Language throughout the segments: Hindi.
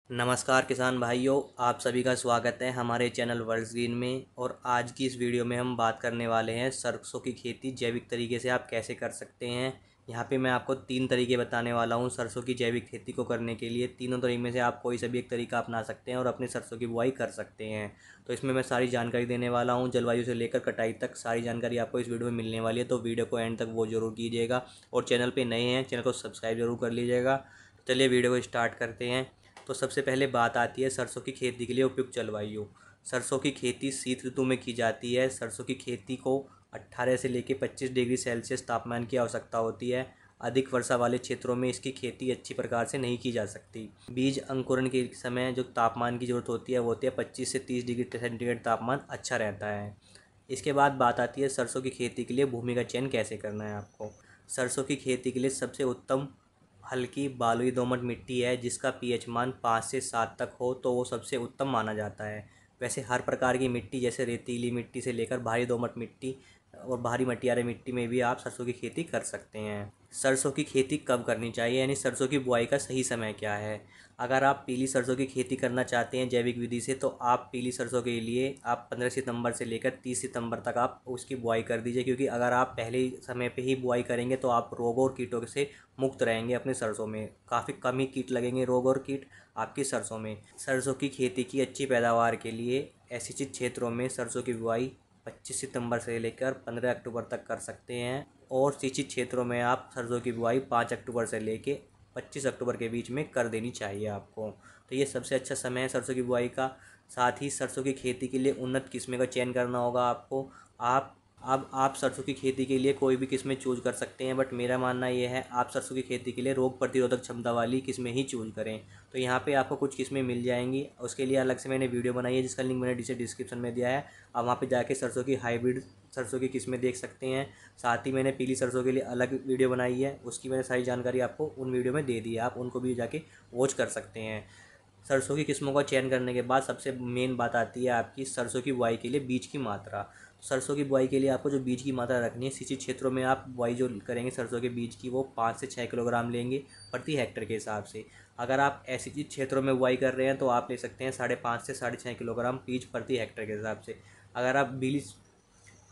नमस्कार किसान भाइयों, आप सभी का स्वागत है हमारे चैनल वर्ल्ड ग्रीन में। और आज की इस वीडियो में हम बात करने वाले हैं सरसों की खेती जैविक तरीके से आप कैसे कर सकते हैं। यहाँ पे मैं आपको 3 तरीके बताने वाला हूँ सरसों की जैविक खेती को करने के लिए। तीनों तरीके में से आप कोई सा भी एक तरीका अपना सकते हैं और अपनी सरसों की बुआई कर सकते हैं। तो इसमें मैं सारी जानकारी देने वाला हूँ, जलवायु से लेकर कटाई तक सारी जानकारी आपको इस वीडियो में मिलने वाली है। तो वीडियो को एंड तक वो ज़रूर कीजिएगा और चैनल पर नए हैं चैनल को सब्सक्राइब जरूर कर लीजिएगा। चलिए वीडियो को स्टार्ट करते हैं। तो सबसे पहले बात आती है सरसों की खेती के लिए उपयुक्त जलवायु। सरसों की खेती शीत ऋतु में की जाती है। सरसों की खेती को 18 से लेकर 25 डिग्री सेल्सियस तापमान की आवश्यकता होती है। अधिक वर्षा वाले क्षेत्रों में इसकी खेती अच्छी प्रकार से नहीं की जा सकती। बीज अंकुरण के समय जो तापमान की ज़रूरत होती है वो होती है 25 से 30 डिग्री सेंटीग्रेड तापमान अच्छा रहता है। इसके बाद बात आती है सरसों की खेती के लिए भूमि का चयन कैसे करना है आपको। सरसों की खेती के लिए सबसे उत्तम हल्की बालुई दोमट मिट्टी है जिसका पीएच मान 5 से 7 तक हो तो वो सबसे उत्तम माना जाता है। वैसे हर प्रकार की मिट्टी जैसे रेतीली मिट्टी से लेकर भारी दोमट मिट्टी और भारी मटियारे मिट्टी में भी आप सरसों की खेती कर सकते हैं। सरसों की खेती कब करनी चाहिए, यानी सरसों की बुआई का सही समय क्या है। अगर आप पीली सरसों की खेती करना चाहते हैं जैविक विधि से तो आप पीली सरसों के लिए आप 15 सितंबर से लेकर 30 सितंबर तक आप उसकी बुआई कर दीजिए, क्योंकि अगर आप पहले ही समय पे ही बुआई करेंगे तो आप रोगों और कीटों से मुक्त रहेंगे। अपने सरसों में काफ़ी कम ही कीट लगेंगे, रोग और कीट आपकी सरसों में। सरसों की खेती की अच्छी पैदावार के लिए असिंचित क्षेत्रों में सरसों की बुआई 25 सितंबर से लेकर 15 अक्टूबर तक कर सकते हैं और सिंचित क्षेत्रों में आप सरसों की बुआई 5 अक्टूबर से लेकर 25 अक्टूबर के बीच में कर देनी चाहिए आपको। तो ये सबसे अच्छा समय है सरसों की बुआई का। साथ ही सरसों की खेती के लिए उन्नत किस्में का चयन करना होगा आपको। आप अब आप सरसों की खेती के लिए कोई भी किस्में चूज़ कर सकते हैं, बट मेरा मानना ये है आप सरसों की खेती के लिए रोग प्रतिरोधक क्षमता वाली किस्में ही चूज़ करें। तो यहाँ पे आपको कुछ किस्में मिल जाएंगी, उसके लिए अलग से मैंने वीडियो बनाई है जिसका लिंक मैंने नीचे डिस्क्रिप्शन में दिया है। आप वहाँ पे जाके सरसों की हाइब्रिड सरसों की किस्में देख सकते हैं। साथ ही मैंने पीली सरसों के लिए अलग वीडियो बनाई है, उसकी मैंने सारी जानकारी आपको उन वीडियो में दे दी है, आप उनको भी जाके वॉच कर सकते हैं। सरसों की किस्मों का चयन करने के बाद सबसे मेन बात आती है आपकी सरसों की बुआई के लिए बीज की मात्रा। सरसों की बुआई के लिए आपको जो बीज की मात्रा रखनी है, सिंचित क्षेत्रों में आप बुआई जो करेंगे सरसों के बीज की वो 5 से 6 किलोग्राम लेंगे प्रति हेक्टेयर के हिसाब से। अगर आप असिंचित क्षेत्रों में बुआई कर रहे हैं तो आप ले सकते हैं 5.5 से 6.5 किलोग्राम बीज प्रति हेक्टेयर के हिसाब से। अगर आप बीली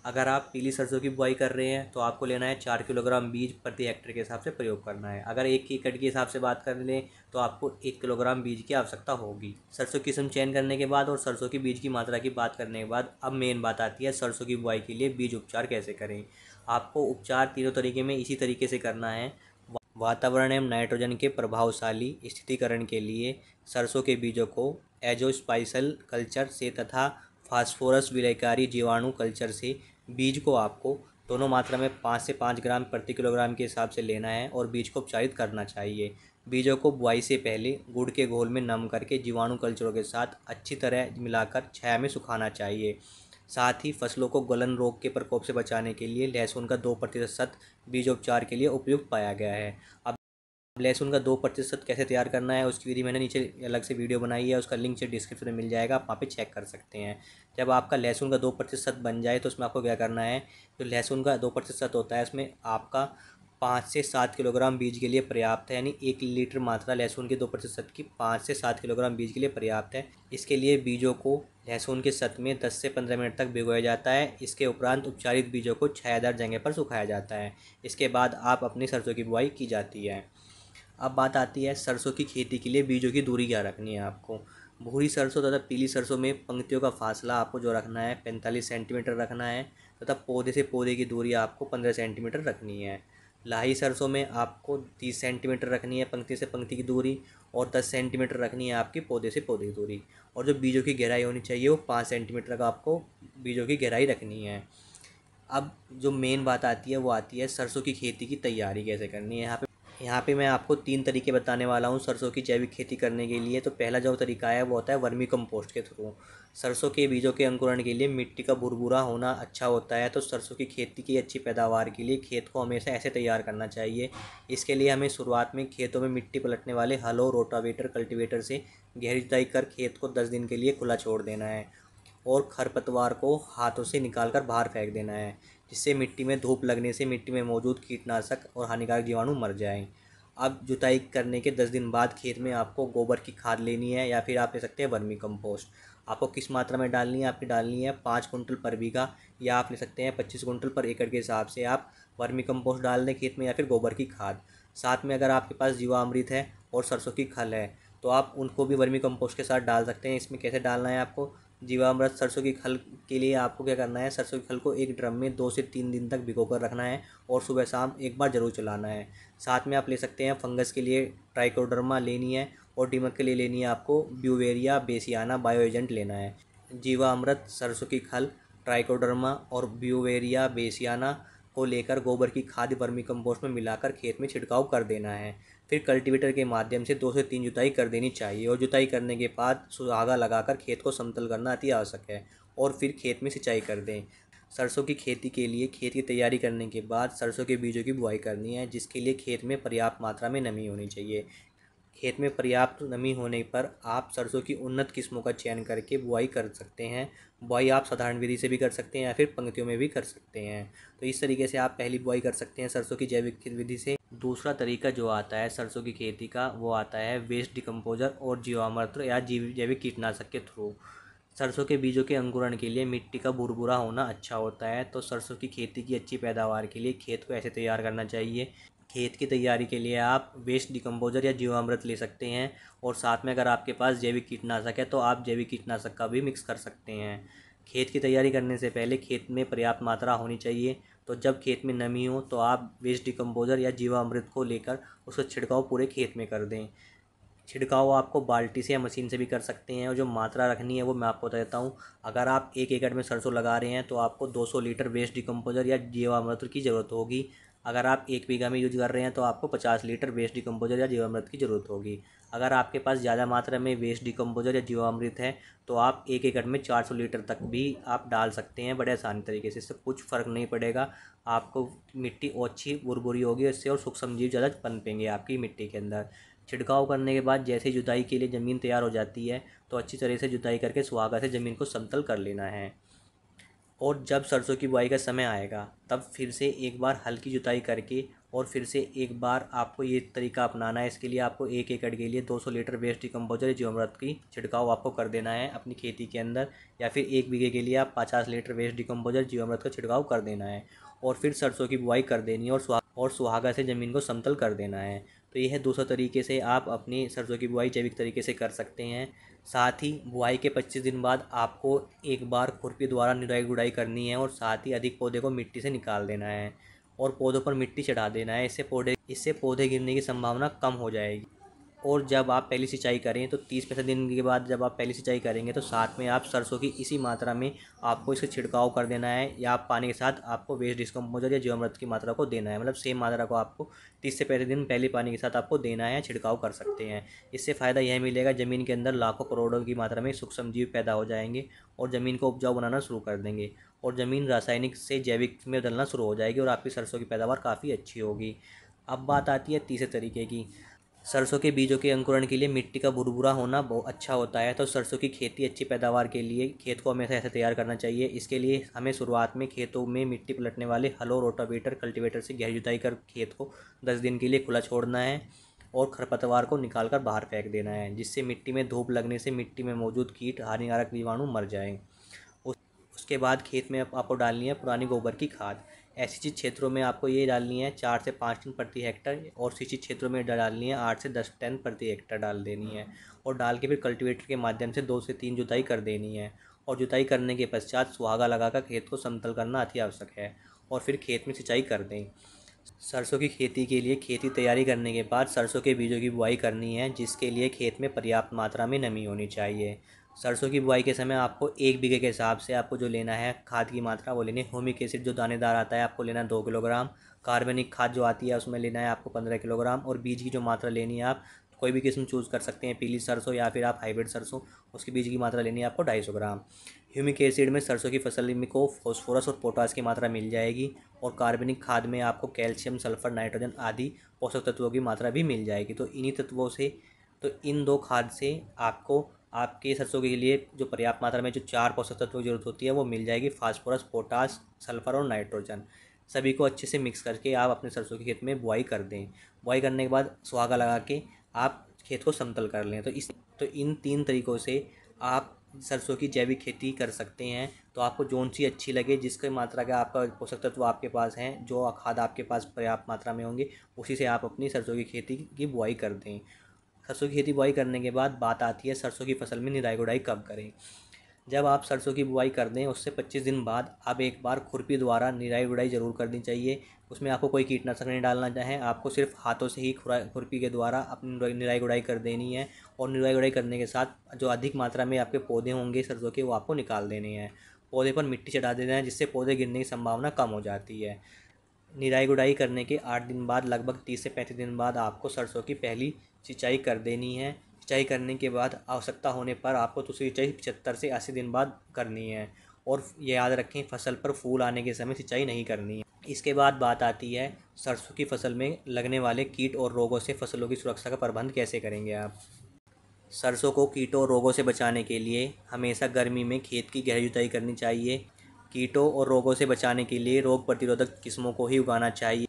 अगर आप पीली सरसों की बुआई कर रहे हैं तो आपको लेना है 4 किलोग्राम बीज प्रति हेक्टेयर के हिसाब से प्रयोग करना है। अगर 1 एकड़ के हिसाब से बात कर लें तो आपको 1 किलोग्राम बीज की आवश्यकता होगी। सरसों की किस्म चयन करने के बाद और सरसों की बीज की मात्रा की बात करने के बाद अब मेन बात आती है सरसों की बुआई के लिए बीज उपचार कैसे करें। आपको उपचार तीनों तरीके में इसी तरीके से करना है। वातावरण एवं नाइट्रोजन के प्रभावशाली स्थितिकरण के लिए सरसों के बीजों को एजोस्पाइसल कल्चर से तथा फास्फोरस विलयकारी जीवाणु कल्चर से बीज को आपको दोनों मात्रा में 5 से 5 ग्राम प्रति किलोग्राम के हिसाब से लेना है और बीज को उपचारित करना चाहिए। बीजों को बुआई से पहले गुड़ के घोल में नम करके जीवाणु कल्चरों के साथ अच्छी तरह मिलाकर छाया में सुखाना चाहिए। साथ ही फसलों को गलन रोग के प्रकोप से बचाने के लिए लहसुन का 2% बीजोपचार के लिए उपयुक्त पाया गया है। अब लहसुन का 2% कैसे तैयार करना है उसकी विधि मैंने नीचे अलग से वीडियो बनाई है, उसका लिंक से डिस्क्रिप्शन में मिल जाएगा, आप वहाँ पे चेक कर सकते हैं। जब आपका लहसुन का 2% बन जाए तो उसमें आपको क्या करना है, जो लहसुन का 2% होता है उसमें आपका 5 से 7 किलोग्राम बीज के लिए पर्याप्त है, यानी 1 लीटर मात्रा लहसुन के 2% की 5 से 7 किलोग्राम बीज के लिए पर्याप्त है। इसके लिए बीजों को लहसुन के सत में 10 से 15 मिनट तक भिगोया जाता है। इसके उपरांत उपचारित बीजों को छायादार जगह पर सुखाया जाता है। इसके बाद आप अपनी सरसों की बुआई की जाती है। अब बात आती है सरसों की खेती के लिए बीजों की दूरी क्या रखनी है आपको। भूरी सरसों तथा पीली सरसों में पंक्तियों का फासला आपको जो रखना है 45 सेंटीमीटर रखना है तथा पौधे से पौधे की दूरी आपको 15 सेंटीमीटर रखनी है। लाही सरसों में आपको 30 सेंटीमीटर रखनी है पंक्ति से पंक्ति की दूरी और 10 सेंटीमीटर रखनी है आपकी पौधे से पौधे की दूरी। और जो बीजों की गहराई होनी चाहिए वो 5 सेंटीमीटर का आपको बीजों की गहराई रखनी है। अब जो मेन बात आती है वो आती है सरसों की खेती की तैयारी कैसे करनी है। यहाँ पे मैं आपको 3 तरीके बताने वाला हूँ सरसों की जैविक खेती करने के लिए। तो पहला जो तरीका है वो होता है वर्मी कंपोस्ट के थ्रू। सरसों के बीजों के अंकुरण के लिए मिट्टी का भुरभुरा होना अच्छा होता है, तो सरसों की खेती की अच्छी पैदावार के लिए खेत को हमेशा ऐसे तैयार करना चाहिए। इसके लिए हमें शुरुआत में खेतों में मिट्टी पलटने वाले हलों, रोटावेटर, कल्टीवेटर से गहरी जुताई कर खेत को 10 दिन के लिए खुला छोड़ देना है और खरपतवार को हाथों से निकालकर बाहर फेंक देना है, जिससे मिट्टी में धूप लगने से मिट्टी में मौजूद कीटनाशक और हानिकारक जीवाणु मर जाएं। अब जुताई करने के 10 दिन बाद खेत में आपको गोबर की खाद लेनी है या फिर आप ले सकते हैं वर्मी कंपोस्ट। आपको किस मात्रा में डालनी है? आपकी डालनी है 5 कुंटल पर बीघा या आप ले सकते हैं 25 कुंटल पर एकड़ के हिसाब से आप वर्मी कंपोस्ट डाल दें खेत में या फिर गोबर की खाद। साथ में अगर आपके पास जीवामृत है और सरसों की खल है तो आप उनको भी वर्मी कंपोस्ट के साथ डाल सकते हैं। इसमें कैसे डालना है आपको? जीवामृत सरसों की खल के लिए आपको क्या करना है, सरसों की खल को एक ड्रम में 2 से 3 दिन तक भिगो कर रखना है और सुबह शाम एक बार ज़रूर चलाना है। साथ में आप ले सकते हैं फंगस के लिए ट्राइकोडर्मा लेनी है और दीमक के लिए लेनी है आपको ब्यूवेरिया बेसियाना बायो एजेंट लेना है। जीवामृत, सरसों की खल, ट्राइकोडर्मा और ब्यूवेरिया बेसियाना को लेकर गोबर की खाद वर्मी कंपोस्ट में मिलाकर खेत में छिड़काव कर देना है। फिर कल्टीवेटर के माध्यम से 2 से 3 जुताई कर देनी चाहिए और जुताई करने के बाद सुहागा लगाकर खेत को समतल करना अति आवश्यक है और फिर खेत में सिंचाई कर दें। सरसों की खेती के लिए खेत की तैयारी करने के बाद सरसों के बीजों की बुआई करनी है, जिसके लिए खेत में पर्याप्त मात्रा में नमी होनी चाहिए। खेत में पर्याप्त नमी होने पर आप सरसों की उन्नत किस्मों का चयन करके बुआई कर सकते हैं। बुआई आप साधारण विधि से भी कर सकते हैं या फिर पंक्तियों में भी कर सकते हैं। तो इस तरीके से आप पहली बुआई कर सकते हैं सरसों की जैविक विधि से। दूसरा तरीका जो आता है सरसों की खेती का, वो आता है वेस्ट डिकम्पोजर और जीवामृत या जैविक कीटनाशक के थ्रू। सरसों के बीजों के अंकुरण के लिए मिट्टी का भुरभुरा होना अच्छा होता है। तो सरसों की खेती की अच्छी पैदावार के लिए खेत को ऐसे तैयार करना चाहिए। खेत की तैयारी के लिए आप वेस्ट डिकम्पोजर या जीवामृत ले सकते हैं और साथ में अगर आपके पास जैविक कीटनाशक है तो आप जैविक कीटनाशक का भी मिक्स कर सकते हैं। खेत की तैयारी करने से पहले खेत में पर्याप्त मात्रा होनी चाहिए। तो जब खेत में नमी हो तो आप वेस्ट डिकम्पोजर या जीवामृत को लेकर उसका छिड़काव पूरे खेत में कर दें। छिड़काव आपको बाल्टी से या मशीन से भी कर सकते हैं और जो मात्रा रखनी है वो मैं आपको बता देता हूँ। अगर आप 1 एकड़ में सरसों लगा रहे हैं तो आपको 200 लीटर वेस्ट डिकम्पोजर या जीवामृत की ज़रूरत होगी। अगर आप 1 बीघा में यूज कर रहे हैं तो आपको 50 लीटर वेस्ट डिकम्पोजर या जीवामृत की ज़रूरत होगी। अगर आपके पास ज़्यादा मात्रा में वेस्ट डिकम्पोजर या जीवामृत है तो आप 1 एकड़ में 400 लीटर तक भी आप डाल सकते हैं बड़े आसानी तरीके से। इससे कुछ फ़र्क नहीं पड़ेगा। आपको मिट्टी अच्छी भुरभुरी होगी इससे और सूक्ष्म जीव ज़्यादा पनपेंगे आपकी मिट्टी के अंदर। छिड़काव करने के बाद जैसे ही जुताई के लिए ज़मीन तैयार हो जाती है तो अच्छी तरह से जुताई करके सुहागा से ज़मीन को समतल कर लेना है। और जब सरसों की बुआई का समय आएगा तब फिर से एक बार हल्की जुताई करके और फिर से एक बार आपको ये तरीका अपनाना है। इसके लिए आपको 1 एकड़ के लिए 200 लीटर वेस्ट डिकम्पोजर जीवामृत की छिड़काव आपको कर देना है अपनी खेती के अंदर, या फिर 1 बीघे के लिए आप 50 लीटर वेस्ट डिकम्पोजर जीवामृत का छिड़काव कर देना है और फिर सरसों की बुआई कर देनी है और सुहागा से ज़मीन को समतल कर देना है। तो यह है दूसरा तरीके से आप अपनी सरसों की बुआई जैविक तरीके से कर सकते हैं। साथ ही बुआई के 25 दिन बाद आपको एक बार खुरपी द्वारा निराई गुड़ाई करनी है और साथ ही अधिक पौधे को मिट्टी से निकाल देना है और पौधों पर मिट्टी चढ़ा देना है। इससे पौधे गिरने की संभावना कम हो जाएगी। और जब आप पहली सिंचाई करें तो 30-35 दिन के बाद जब आप पहली सिंचाई करेंगे तो साथ में आप सरसों की इसी मात्रा में आपको इसका छिड़काव कर देना है या आप पानी के साथ आपको वेस्ट डिस्कम्पोजर या जीवामृत की मात्रा को देना है। मतलब सेम मात्रा को आपको 30 से 35 दिन पहले पानी के साथ आपको देना है या छिड़काव कर सकते हैं। इससे फ़ायदा यह मिलेगा, ज़मीन के अंदर लाखों करोड़ों की मात्रा में सूक्ष्म जीव पैदा हो जाएंगे और ज़मीन को उपजाऊ बनाना शुरू कर देंगे और ज़मीन रासायनिक से जैविक में बदलना शुरू हो जाएगी और आपकी सरसों की पैदावार काफ़ी अच्छी होगी। अब बात आती है तीसरे तरीके की। सरसों के बीजों के अंकुरण के लिए मिट्टी का भुरभुरा होना बहुत अच्छा होता है। तो सरसों की खेती अच्छी पैदावार के लिए खेत को हमेशा ऐसे तैयार करना चाहिए। इसके लिए हमें शुरुआत में खेतों में मिट्टी पलटने वाले हलों, रोटावेटर, कल्टीवेटर से गहरी जुताई कर खेत को 10 दिन के लिए खुला छोड़ना है और खरपतवार को निकाल कर बाहर फेंक देना है, जिससे मिट्टी में धूप लगने से मिट्टी में मौजूद कीट, हानिकारक जीवाणु मर जाएँ। उसके बाद खेत में आपको डालनी है पुरानी गोबर की खाद। असिंचित क्षेत्रों में आपको ये डालनी है 4 से 5 टन प्रति हेक्टर और सिंचित क्षेत्रों में डालनी है 8 से 10 टन प्रति हेक्टर डाल देनी है और डाल के फिर कल्टीवेटर के माध्यम से 2 से 3 जुताई कर देनी है और जुताई करने के पश्चात सुहागा लगाकर खेत को समतल करना अति आवश्यक है और फिर खेत में सिंचाई कर दें। सरसों की खेती के लिए खेती तैयारी करने के बाद सरसों के बीजों की बुआई करनी है, जिसके लिए खेत में पर्याप्त मात्रा में नमी होनी चाहिए। सरसों की बुआई के समय आपको 1 बीघे के हिसाब से आपको जो लेना है खाद की मात्रा वो लेनी है। ह्यूमिक एसिड जो दानेदार आता है आपको लेना है 2 किलोग्राम। कार्बनिक खाद जो आती है उसमें लेना है आपको 15 किलोग्राम और बीज की जो मात्रा लेनी है आप कोई भी किस्म चूज़ कर सकते हैं, पीली सरसों या फिर आप हाइब्रिड सरसों, उसकी बीज की मात्रा लेनी है आपको 250 ग्राम। ह्यूमिक एसिड में सरसों की फसल में को फॉस्फोरस और पोटास की मात्रा मिल जाएगी और कार्बनिक खाद में आपको कैल्शियम, सल्फर, नाइट्रोजन आदि पोषक तत्वों की मात्रा भी मिल जाएगी। तो इन्हीं तत्वों से तो इन 2 खाद से आपको आपके सरसों के लिए जो पर्याप्त मात्रा में जो 4 पोषक तत्वों की जरूरत होती है वो मिल जाएगी, फास्फोरस, पोटास, सल्फर और नाइट्रोजन। सभी को अच्छे से मिक्स करके आप अपने सरसों के खेत में बुआई कर दें। बुआई करने के बाद सुहागा लगा के आप खेत को समतल कर लें। तो इन 3 तरीक़ों से आप सरसों की जैविक खेती कर सकते हैं। तो आपको जौन सी अच्छी लगे, जिसकी मात्रा का आपका पोषक तत्व आपके पास हैं, जो खाद आपके पास पर्याप्त मात्रा में होंगे, उसी से आप अपनी सरसों की खेती की बुआई कर दें। सरसों की खेती बुआई करने के बाद बात आती है सरसों की फसल में निराई गुड़ाई कब करें। जब आप सरसों की बुआई कर दें उससे 25 दिन बाद आप एक बार खुरपी द्वारा निराई गुड़ाई ज़रूर करनी चाहिए। उसमें आपको कोई कीटनाशक नहीं डालना है, आपको सिर्फ हाथों से ही खुरपी के द्वारा अपनी निराई गुड़ाई कर देनी है। और निराई गुड़ाई करने के साथ जो अधिक मात्रा में आपके पौधे होंगे सरसों के, वो आपको निकाल देने हैं। पौधे पर मिट्टी चढ़ा देना है, जिससे पौधे गिरने की संभावना कम हो जाती है। निराई गुड़ाई करने के 8 दिन बाद, लगभग 30 से 35 दिन बाद आपको सरसों की पहली सिंचाई कर देनी है। सिंचाई करने के बाद आवश्यकता होने पर आपको दूसरी सिंचाई 75 से 80 दिन बाद करनी है। और ये याद रखें, फसल पर फूल आने के समय सिंचाई नहीं करनी है। इसके बाद बात आती है सरसों की फसल में लगने वाले कीट और रोगों से फसलों की सुरक्षा का प्रबंध कैसे करेंगे आप। सरसों को कीटों और रोगों से बचाने के लिए हमेशा गर्मी में खेत की गहरी जुताई करनी चाहिए। कीटों और रोगों से बचाने के लिए रोग प्रतिरोधक किस्मों को ही उगाना चाहिए।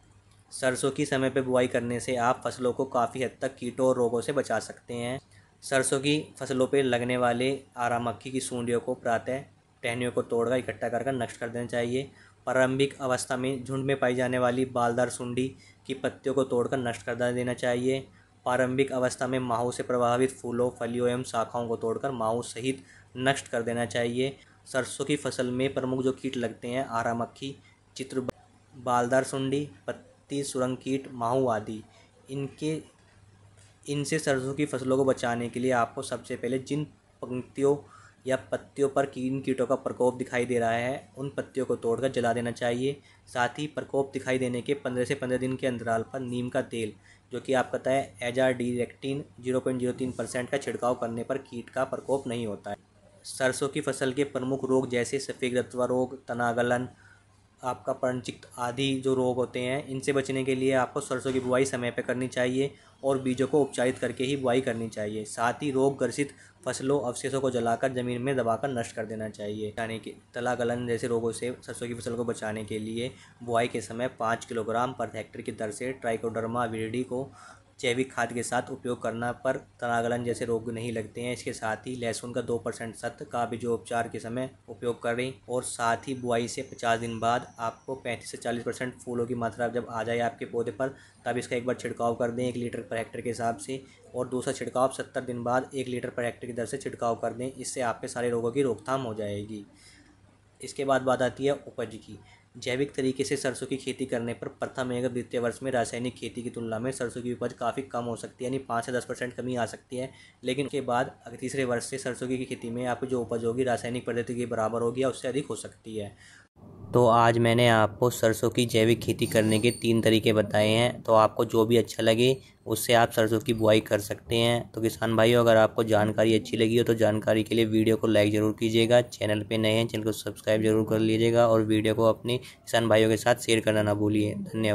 सरसों की समय पर बुआई करने से आप फसलों को काफ़ी हद तक कीटों और रोगों से बचा सकते हैं। सरसों की फसलों पर लगने वाले आरा मक्खी की सूंडियों को प्रातः टहनियों को तोड़कर इकट्ठा कर नष्ट कर देना चाहिए। प्रारंभिक अवस्था में झुंड में पाई जाने वाली बालदार सुंडी की पत्तियों को तोड़कर नष्ट कर देना चाहिए। प्रारंभिक अवस्था में माहू से प्रभावित फूलों, फलियों एवं शाखाओं को तोड़कर माहू सहित नष्ट कर देना चाहिए। सरसों की फसल में प्रमुख जो कीट लगते हैं, आरा मक्खी, चित्र, बालदार सुंडी, पत्ती सुरंग कीट, माहू आदि। इनसे सरसों की फसलों को बचाने के लिए आपको सबसे पहले जिन पंक्तियों या पत्तियों पर इन कीटों का प्रकोप दिखाई दे रहा है, उन पत्तियों को तोड़कर जला देना चाहिए। साथ ही प्रकोप दिखाई देने के 15 से 15 दिन के अंतराल पर नीम का तेल, जो कि आपका पता है एजाडिरेक्टिन 0.03% का छिड़काव करने पर कीट का प्रकोप नहीं होता है। सरसों की फसल के प्रमुख रोग जैसे सफ़ेद रतुआ रोग, तना गलन, आपका पर्णचिक आदि जो रोग होते हैं, इनसे बचने के लिए आपको सरसों की बुआई समय पर करनी चाहिए और बीजों को उपचारित करके ही बुआई करनी चाहिए। साथ ही रोग ग्रसित फसलों अवशेषों को जलाकर ज़मीन में दबाकर नष्ट कर देना चाहिए। यानी कि तला गलन जैसे रोगों से सरसों की फसल को बचाने के लिए बुआई के समय 5 किलोग्राम पर हेक्टेयर की दर से ट्राइकोडर्मा विरिडी को जैविक खाद के साथ उपयोग करना पर तना गलन जैसे रोग नहीं लगते हैं। इसके साथ ही लहसुन का 2% सत्व का भी जो उपचार के समय उपयोग करें। और साथ ही बुआई से 50 दिन बाद आपको 35 से 40% फूलों की मात्रा जब आ जाए आपके पौधे पर, तब इसका एक बार छिड़काव कर दें 1 लीटर पर हेक्टेयर के हिसाब से। और दूसरा छिड़काव 70 दिन बाद 1 लीटर पर हेक्टेयर की दर से छिड़काव कर दें। इससे आपके सारे रोगों की रोकथाम हो जाएगी। इसके बाद बात आती है उपज की। जैविक तरीके से सरसों की खेती करने पर प्रथम एवं द्वितीय वर्ष में रासायनिक खेती की तुलना में सरसों की उपज काफ़ी कम हो सकती है, यानी 5 से 10% कमी आ सकती है। लेकिन उसके बाद अगर तीसरे वर्ष से सरसों की खेती में आपकी जो उपज होगी रासायनिक पद्धति के बराबर होगी या उससे अधिक हो सकती है। तो आज मैंने आपको सरसों की जैविक खेती करने के 3 तरीके बताए हैं। तो आपको जो भी अच्छा लगे उससे आप सरसों की बुआई कर सकते हैं। तो किसान भाइयों, अगर आपको जानकारी अच्छी लगी हो तो जानकारी के लिए वीडियो को लाइक ज़रूर कीजिएगा। चैनल पे नए हैं, चैनल को सब्सक्राइब जरूर कर लीजिएगा और वीडियो को अपने किसान भाइयों के साथ शेयर करना ना भूलिए। धन्यवाद।